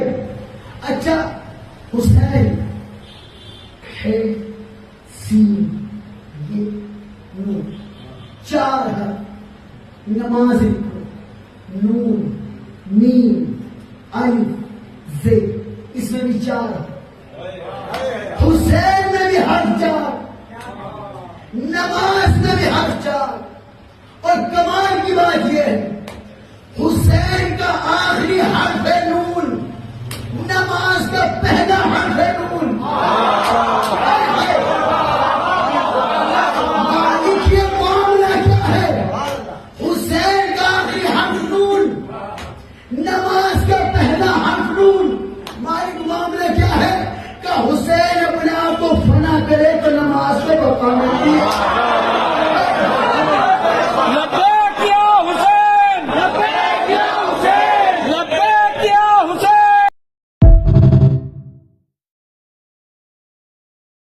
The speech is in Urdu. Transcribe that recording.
اچھا حسین ہے سین یہ نون چار ہے نماز نون میم الف زے اس میں بھی چار ہے حسین میں بھی حرف چار نماز میں بھی حرف چار اور کمال کی بات یہ ہے حسین کا آخری حرف ہے نون